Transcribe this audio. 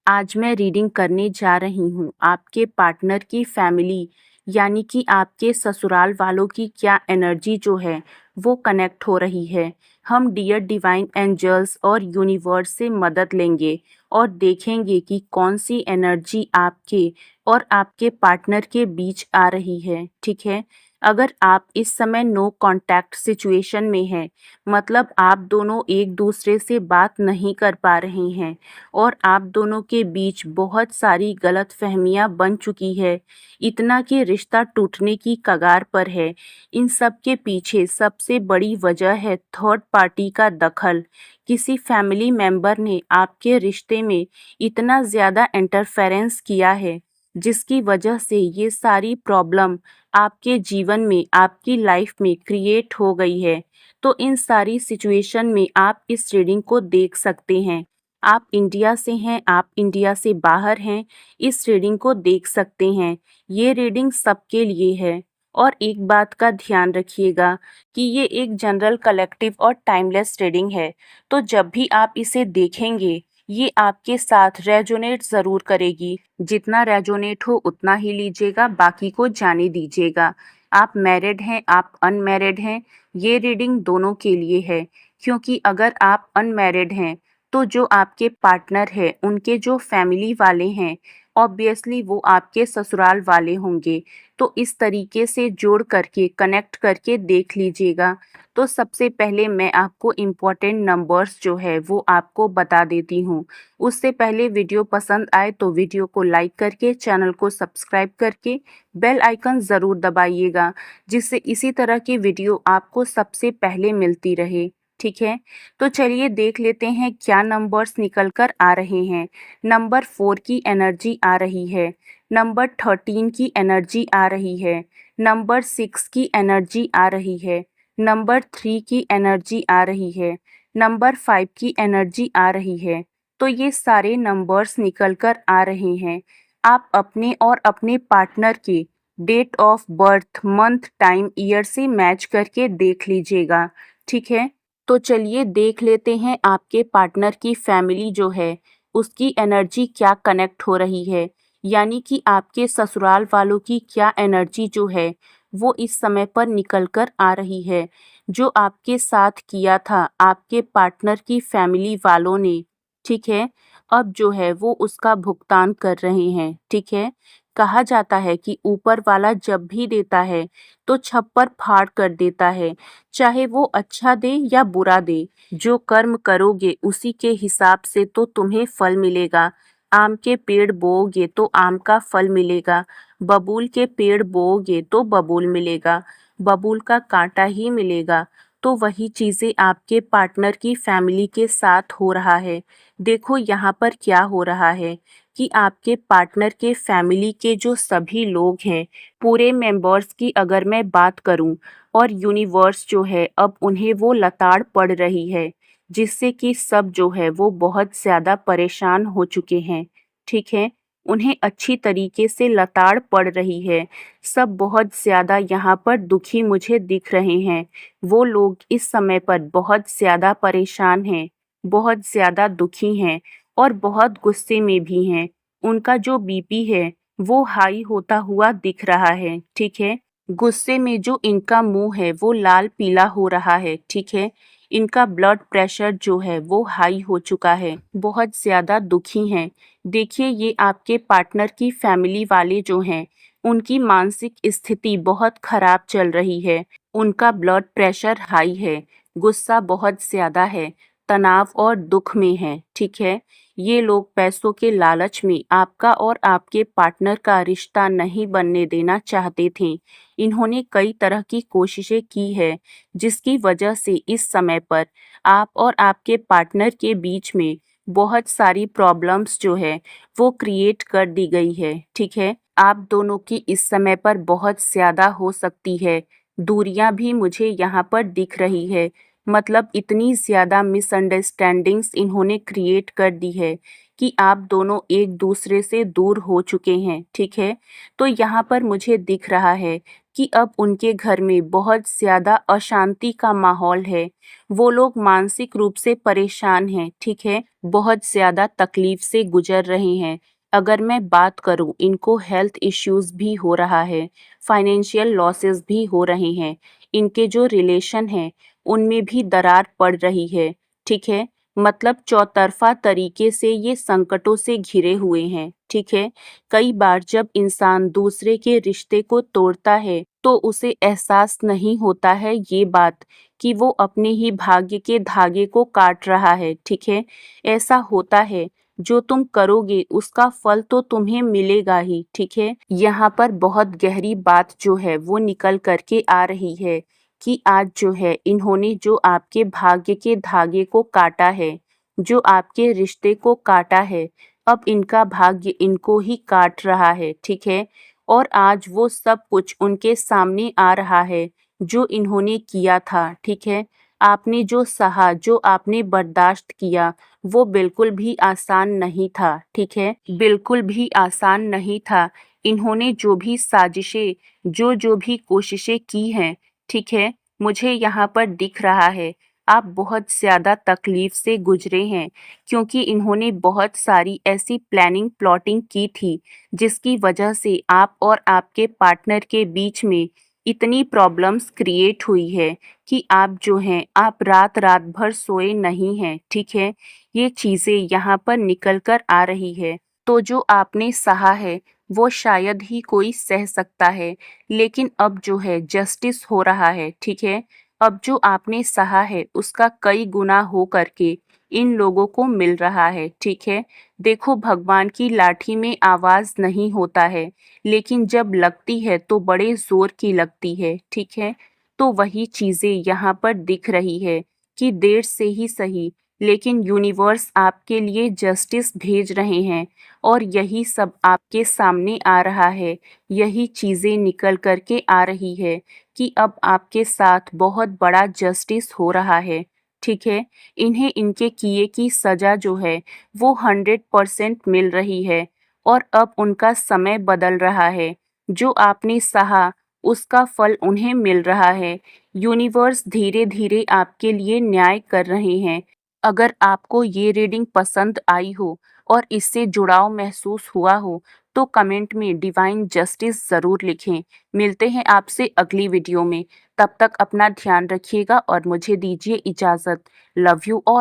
आज मैं रीडिंग करने जा रही हूँ आपके पार्टनर की फैमिली यानी कि आपके ससुराल वालों की क्या एनर्जी जो है वो कनेक्ट हो रही है। हम डियर डिवाइन एंजल्स और यूनिवर्स से मदद लेंगे और देखेंगे कि कौन सी एनर्जी आपके और आपके पार्टनर के बीच आ रही है। ठीक है। अगर आप इस समय नो कांटेक्ट सिचुएशन में हैं, मतलब आप दोनों एक दूसरे से बात नहीं कर पा रहे हैं और आप दोनों के बीच बहुत सारी गलतफहमियां बन चुकी है, इतना कि रिश्ता टूटने की कगार पर है। इन सब के पीछे सबसे बड़ी वजह है थर्ड पार्टी का दखल। किसी फैमिली मेंबर ने आपके रिश्ते में इतना ज़्यादा इंटरफेरेंस किया है, जिसकी वजह से ये सारी प्रॉब्लम आपके जीवन में, आपकी लाइफ में क्रिएट हो गई है। तो इन सारी सिचुएशन में आप इस रीडिंग को देख सकते हैं। आप इंडिया से हैं, आप इंडिया से बाहर हैं, इस रीडिंग को देख सकते हैं। ये रीडिंग सबके लिए है। और एक बात का ध्यान रखिएगा कि ये एक जनरल कलेक्टिव और टाइमलेस रीडिंग है। तो जब भी आप इसे देखेंगे, ये आपके साथ रेजोनेट ज़रूर करेगी। जितना रेजोनेट हो उतना ही लीजिएगा, बाकी को जाने दीजिएगा। आप मैरिड हैं, आप अनमैरिड हैं, ये रीडिंग दोनों के लिए है। क्योंकि अगर आप अनमैरिड हैं तो जो आपके पार्टनर है, उनके जो फैमिली वाले हैं, ऑब्वियसली वो आपके ससुराल वाले होंगे। तो इस तरीके से जोड़ करके, कनेक्ट करके देख लीजिएगा। तो सबसे पहले मैं आपको इम्पोर्टेंट नंबर्स जो है वो आपको बता देती हूँ। उससे पहले वीडियो पसंद आए तो वीडियो को लाइक करके, चैनल को सब्सक्राइब करके बेल आइकन ज़रूर दबाइएगा, जिससे इसी तरह की वीडियो आपको सबसे पहले मिलती रहे। ठीक है। तो चलिए देख लेते हैं क्या नंबर्स निकल कर आ रहे हैं। नंबर 4 की एनर्जी आ रही है, नंबर 13 की एनर्जी आ रही है, नंबर 6 की एनर्जी आ रही है, नंबर 3 की एनर्जी आ रही है, नंबर 5 की एनर्जी आ रही है। तो ये सारे नंबर्स निकल कर आ रहे हैं। आप अपने और अपने पार्टनर के date of birth, month, time, year से मैच करके देख लीजिएगा। ठीक है। तो चलिए देख लेते हैं आपके पार्टनर की फैमिली जो है उसकी एनर्जी क्या कनेक्ट हो रही है, यानी कि आपके ससुराल वालों की क्या एनर्जी जो है वो इस समय पर निकल कर आ रही है। जो आपके साथ किया था आपके पार्टनर की फैमिली वालों ने, ठीक है, अब जो है वो उसका भुगतान कर रहे हैं। ठीक है। कहा जाता है कि ऊपर वाला जब भी देता है तो छप्पर फाड़ कर देता है, चाहे वो अच्छा दे या बुरा दे। जो कर्म करोगे उसी के हिसाब से तो तुम्हें फल मिलेगा। आम के पेड़ बोओगे तो आम का फल मिलेगा, बबूल के पेड़ बोओगे तो बबूल मिलेगा, बबूल का कांटा ही मिलेगा। तो वही चीज़ें आपके पार्टनर की फैमिली के साथ हो रहा है। देखो यहाँ पर क्या हो रहा है कि आपके पार्टनर के फैमिली के जो सभी लोग हैं, पूरे मेंबर्स की अगर मैं बात करूं, और यूनिवर्स जो है अब उन्हें वो लताड़ पड़ रही है, जिससे कि सब जो है वो बहुत ज़्यादा परेशान हो चुके हैं। ठीक है। उन्हें अच्छी तरीके से लताड़ पड़ रही है। सब बहुत ज़्यादा यहाँ पर दुखी मुझे दिख रहे हैं। वो लोग इस समय पर बहुत ज़्यादा परेशान हैं, बहुत ज़्यादा दुखी हैं और बहुत गुस्से में भी हैं। उनका जो बीपी है वो हाई होता हुआ दिख रहा है। ठीक है। गुस्से में जो इनका मुंह है वो लाल पीला हो रहा है। ठीक है। इनका ब्लड प्रेशर जो है वो हाई हो चुका है, बहुत ज़्यादा दुखी हैं। देखिए ये आपके पार्टनर की फैमिली वाले जो हैं, उनकी मानसिक स्थिति बहुत खराब चल रही है। उनका ब्लड प्रेशर हाई है, गुस्सा बहुत ज़्यादा है, तनाव और दुख में है। ठीक है। ये लोग पैसों के लालच में आपका और आपके पार्टनर का रिश्ता नहीं बनने देना चाहते थे। इन्होंने कई तरह की कोशिशें की है, जिसकी वजह से इस समय पर आप और आपके पार्टनर के बीच में बहुत सारी प्रॉब्लम्स जो है वो क्रिएट कर दी गई है। ठीक है। आप दोनों की इस समय पर बहुत ज़्यादा हो सकती है दूरियां भी मुझे यहाँ पर दिख रही है। मतलब इतनी ज़्यादा मिसअंडरस्टैंडिंग्स इन्होंने क्रिएट कर दी है कि आप दोनों एक दूसरे से दूर हो चुके हैं। ठीक है। तो यहाँ पर मुझे दिख रहा है कि अब उनके घर में बहुत ज़्यादा अशांति का माहौल है। वो लोग मानसिक रूप से परेशान हैं, ठीक है? बहुत ज़्यादा तकलीफ से गुजर रहे हैं। अगर मैं बात करूँ, इनको हेल्थ इश्यूज़ भी हो रहा है, फाइनेंशियल लॉसेस भी हो रहे हैं। इनके जो रिलेशन हैं, उनमें भी दरार पड़ रही है, ठीक है? मतलब चौतरफा तरीके से ये संकटों से घिरे हुए हैं, ठीक है? कई बार जब इंसान दूसरे के रिश्ते को तोड़ता है, तो उसे एहसास नहीं होता है ये बात कि वो अपने ही भाग्य के धागे को काट रहा है, ठीक है? ऐसा होता है, जो तुम करोगे उसका फल तो तुम्हें मिलेगा ही, ठीक है? यहाँ पर बहुत गहरी बात जो है वो निकल कर के आ रही है कि आज जो है इन्होंने जो आपके भाग्य के धागे को काटा है, जो आपके रिश्ते को काटा है, अब इनका भाग्य इनको ही काट रहा है, ठीक है? और आज वो सब कुछ उनके सामने आ रहा है, जो इन्होंने किया था, ठीक है? आपने जो सहा, जो आपने बर्दाश्त किया, वो बिल्कुल भी आसान नहीं था, ठीक है? बिल्कुल भी आसान नहीं था। इन्होंने जो भी साजिशें, जो भी कोशिशें की हैं, ठीक है? मुझे यहाँ पर दिख रहा है, आप बहुत ज़्यादा तकलीफ से गुजरे हैं, क्योंकि इन्होंने बहुत सारी ऐसी प्लानिंग प्लॉटिंग की थी, जिसकी वजह से आप और आपके पार्टनर के बीच में इतनी प्रॉब्लम्स क्रिएट हुई है कि आप जो हैं, आप रात-रात भर सोए नहीं हैं, ठीक है? ये चीज़ें यहाँ पर निकल कर आ रही है। तो जो आपने सहा है, वो शायद ही कोई सह सकता है, लेकिन अब जो है जस्टिस हो रहा है, ठीक है? अब जो आपने सहा है, उसका कई गुना हो करके इन लोगों को मिल रहा है, ठीक है? देखो, भगवान की लाठी में आवाज़ नहीं होता है, लेकिन जब लगती है तो बड़े ज़ोर की लगती है, ठीक है? तो वही चीज़ें यहाँ पर दिख रही है कि देर से ही सही, लेकिन यूनिवर्स आपके लिए जस्टिस भेज रहे हैं और यही सब आपके सामने आ रहा है। यही चीज़ें निकल कर के आ रही है कि अब आपके साथ बहुत बड़ा जस्टिस हो रहा है, ठीक है? इन्हें इनके किए की सज़ा जो है वो 100% मिल रही है और अब उनका समय बदल रहा है। जो आपने सहा, उसका फल उन्हें मिल रहा है। यूनिवर्स धीरे-धीरे आपके लिए न्याय कर रहे हैं। अगर आपको ये रीडिंग पसंद आई हो और इससे जुड़ाव महसूस हुआ हो, तो कमेंट में डिवाइन जस्टिस ज़रूर लिखें। मिलते हैं आपसे अगली वीडियो में। तब तक अपना ध्यान रखिएगा और मुझे दीजिए इजाज़त। Love you all.